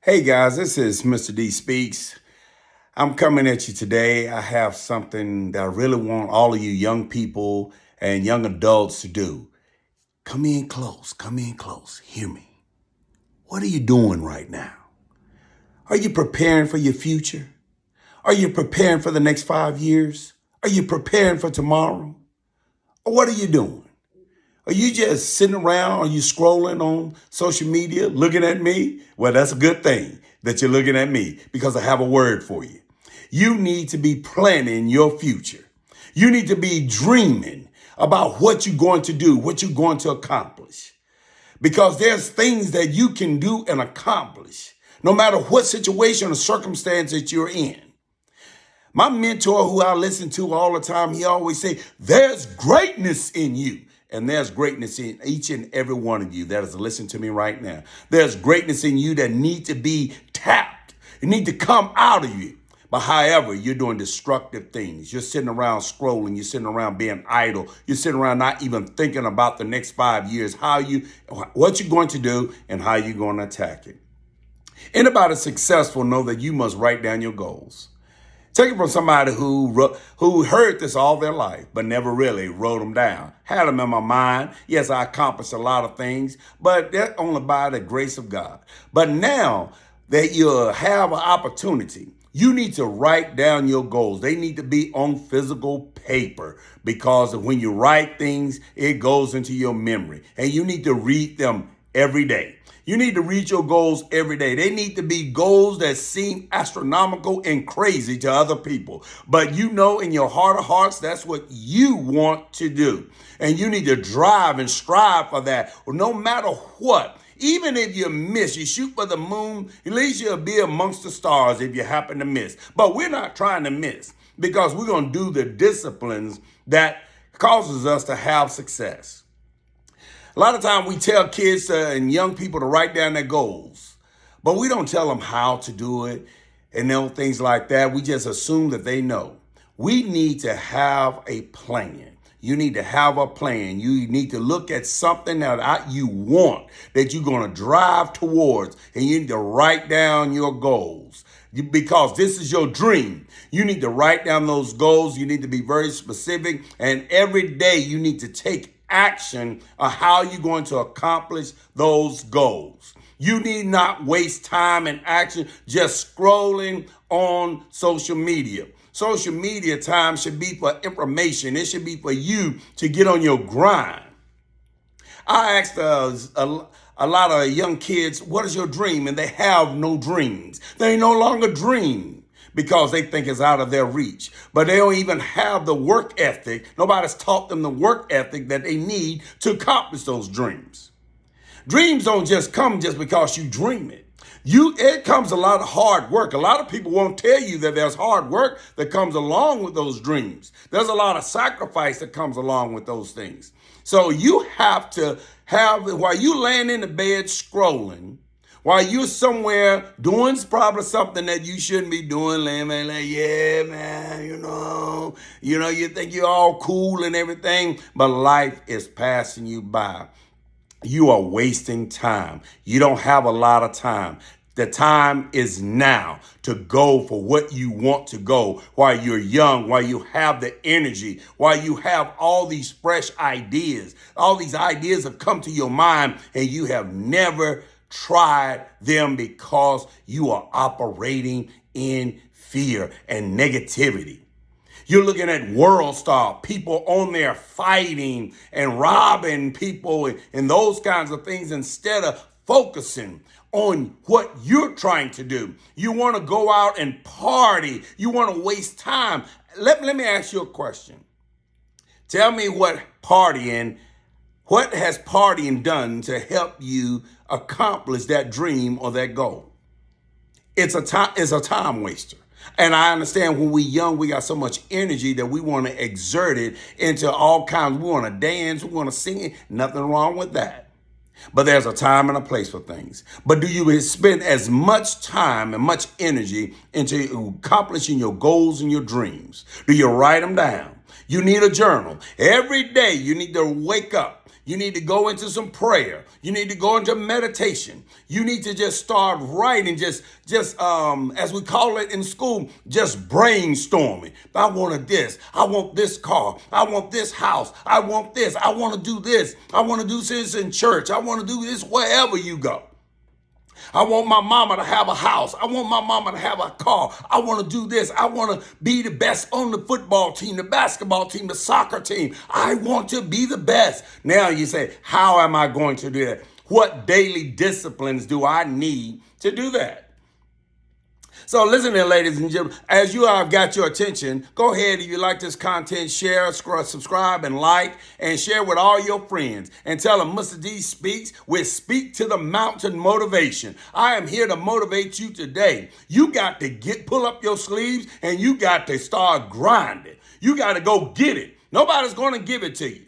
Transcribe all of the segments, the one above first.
Hey guys, this is Mr. D Speaks. I'm coming at you today. I have something that I really want all of you young people and young adults to do. Come in close, come in close. Hear me. What are you doing right now? Are you preparing for your future? Are you preparing for the next 5 years? Are you preparing for tomorrow? Or what are you doing? Are you just sitting around? Are you scrolling on social media looking at me? Well, that's a good thing that you're looking at me because I have a word for you. You need to be planning your future. You need to be dreaming about what you're going to do, what you're going to accomplish. Because there's things that you can do and accomplish no matter what situation or circumstance that you're in. My mentor, who I listen to all the time, he always say, there's greatness in you. And there's greatness in each and every one of you that is listening to me right now. There's greatness in you that need to be tapped. It need to come out of you. But however, you're doing destructive things. You're sitting around scrolling. You're sitting around being idle. You're sitting around not even thinking about the next 5 years, what you're going to do and how you're going to attack it. Anybody successful know that you must write down your goals. Take it from somebody who heard this all their life, but never really wrote them down. Had them in my mind. Yes, I accomplished a lot of things, but that's only by the grace of God. But now that you have an opportunity, you need to write down your goals. They need to be on physical paper because when you write things, it goes into your memory and you need to read them every day. You need to reach your goals every day. They need to be goals that seem astronomical and crazy to other people. But you know in your heart of hearts, that's what you want to do. And you need to drive and strive for that no matter what. Even if you miss, you shoot for the moon, at least you'll be amongst the stars if you happen to miss. But we're not trying to miss because we're going to do the disciplines that causes us to have success. A lot of time we tell kids and young people to write down their goals, but we don't tell them how to do it and things like that. We just assume that they know. We need to have a plan. You need to have a plan. You need to look at something that you want, that you're going to drive towards, and you need to write down your goals. Because this is your dream. You need to write down those goals. You need to be very specific. And every day you need to take action on how you're going to accomplish those goals. You need not waste time and action just scrolling on social media. Social media time should be for information. It should be for you to get on your grind. I asked a lot of young kids, what is your dream? And they have no dreams. They no longer dream because they think it's out of their reach. But they don't even have the work ethic. Nobody's taught them the work ethic that they need to accomplish those dreams. Dreams don't just come just because you dream it. It comes a lot of hard work. A lot of people won't tell you that there's hard work that comes along with those dreams. There's a lot of sacrifice that comes along with those things. So you have to while you laying in the bed scrolling, while you're somewhere doing probably something that you shouldn't be doing, like, yeah, man, you think you're all cool and everything, but life is passing you by. You are wasting time. You don't have a lot of time. The time is now to go for what you want to go while you're young, while you have the energy, while you have all these fresh ideas. All these ideas have come to your mind and you have never tried them because you are operating in fear and negativity. You're looking at world star people on there fighting and robbing people and those kinds of things instead of focusing on what you're trying to do. You want to go out and party. You want to waste time. Let me ask you a question. Tell me what has partying done to help you accomplish that dream or that goal? It's a time waster. And I understand when we're young, we got so much energy that we want to exert it into all kinds. We want to dance, we want to sing. Nothing wrong with that. But there's a time and a place for things. But do you spend as much time and much energy into accomplishing your goals and your dreams? Do you write them down? You need a journal. Every day you need to wake up. You need to go into some prayer. You need to go into meditation. You need to just start writing, just as we call it in school, just brainstorming. I want this. I want this car. I want this house. I want this. I want to do this. I want to do this in church. I want to do this wherever you go. I want my mama to have a house. I want my mama to have a car. I want to do this. I want to be the best on the football team, the basketball team, the soccer team. I want to be the best. Now you say, how am I going to do that? What daily disciplines do I need to do that? So listen here, ladies and gentlemen, as you have got your attention, go ahead, if you like this content, share, subscribe, and like, and share with all your friends. And tell them Mr. D Speaks with Speak to the Mountain Motivation. I am here to motivate you today. You got to pull up your sleeves, and you got to start grinding. You got to go get it. Nobody's going to give it to you.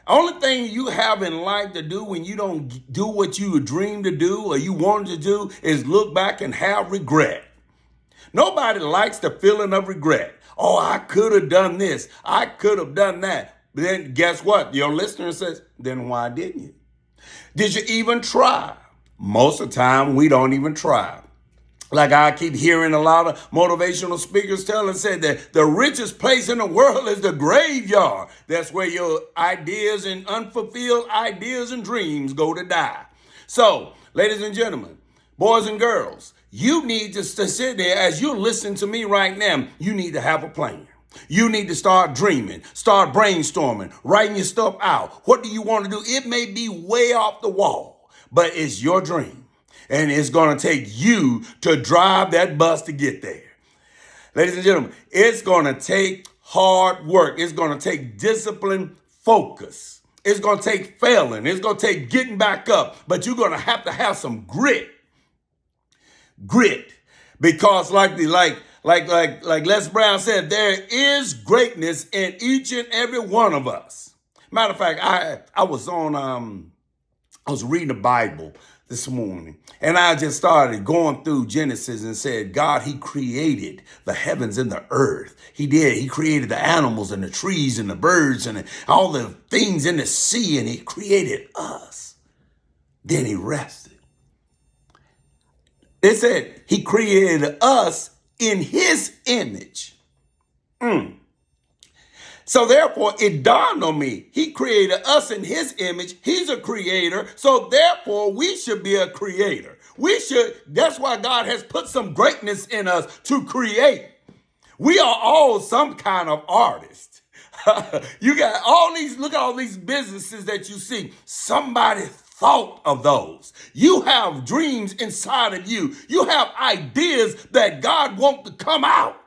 Only thing you have in life to do when you don't do what you dreamed to do or you wanted to do is look back and have regret. Nobody likes the feeling of regret. Oh, I could have done this. I could have done that. But then guess what? Your listener says, then why didn't you? Did you even try? Most of the time, we don't even try. Like I keep hearing a lot of motivational speakers tell and say that the richest place in the world is the graveyard. That's where your ideas and unfulfilled ideas and dreams go to die. So, ladies and gentlemen, boys and girls, you need to sit there as you're listening to me right now. You need to have a plan. You need to start dreaming, start brainstorming, writing your stuff out. What do you want to do? It may be way off the wall, but it's your dream. And it's going to take you to drive that bus to get there. Ladies and gentlemen, it's going to take hard work. It's going to take discipline, focus. It's going to take failing. It's going to take getting back up. But you're going to have some grit. Grit. Because like Les Brown said, there is greatness in each and every one of us. Matter of fact, I was reading the Bible this morning, and I just started going through Genesis and said, God, he created the heavens and the earth. He did. He created the animals and the trees and the birds and all the things in the sea, and he created us. Then he rested. It said he created us in his image. So therefore, it dawned on me, he created us in his image. He's a creator. So therefore, we should be a creator. That's why God has put some greatness in us to create. We are all some kind of artist. You got look at all these businesses that you see. Somebody thought of those. You have dreams inside of you. You have ideas that God wants to come out.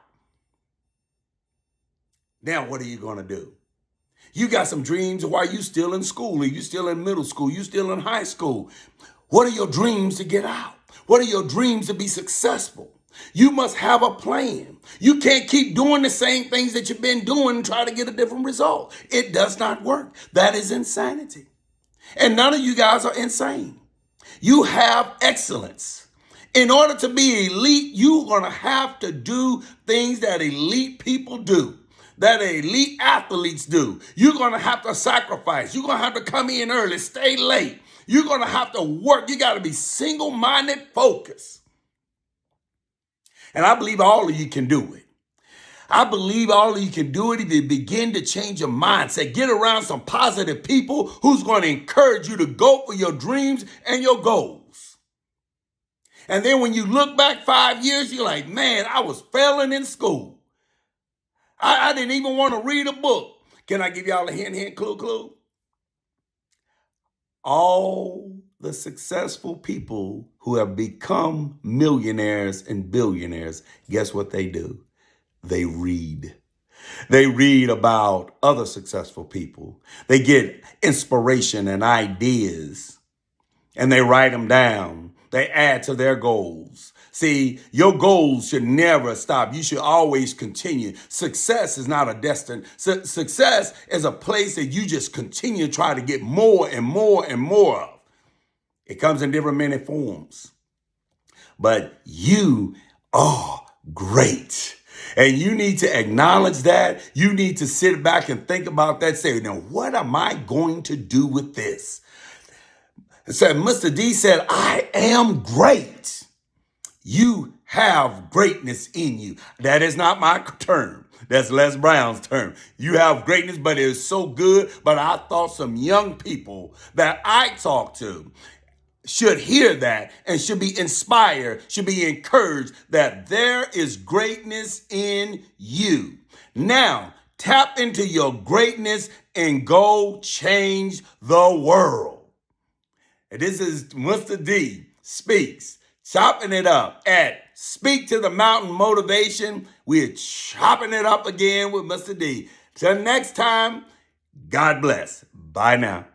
Now, what are you going to do? You got some dreams while you still in school, or you still in middle school, you still in high school. What are your dreams to get out? What are your dreams to be successful? You must have a plan. You can't keep doing the same things that you've been doing and try to get a different result. It does not work. That is insanity. And none of you guys are insane. You have excellence. In order to be elite, you're going to have to do things that elite people do, that elite athletes do. You're going to have to sacrifice. You're going to have to come in early, stay late. You're going to have to work. You got to be single-minded, focused. And I believe all of you can do it. I believe all of you can do it if you begin to change your mindset. Get around some positive people who's going to encourage you to go for your dreams and your goals. And then when you look back 5 years, you're like, man, I was failing in school. I didn't even want to read a book. Can I give y'all a hint, clue? All the successful people who have become millionaires and billionaires, guess what they do? They read. They read about other successful people. They get inspiration and ideas, and they write them down. They add to their goals. See, your goals should never stop. You should always continue. Success is not a destination. Success is a place that you just continue to try to get more and more and more of. It comes in different many forms. But you are great. And you need to acknowledge that. You need to sit back and think about that. Say, now, what am I going to do with this? And so Mr. D said, I am great. You have greatness in you. That is not my term. That's Les Brown's term. You have greatness, but it is so good. But I thought some young people that I talk to should hear that and should be inspired, should be encouraged that there is greatness in you. Now, tap into your greatness and go change the world. And this is Mr. D Speaks, chopping it up at Speak to the Mountain Motivation. We're chopping it up again with Mr. D. Till next time, God bless. Bye now.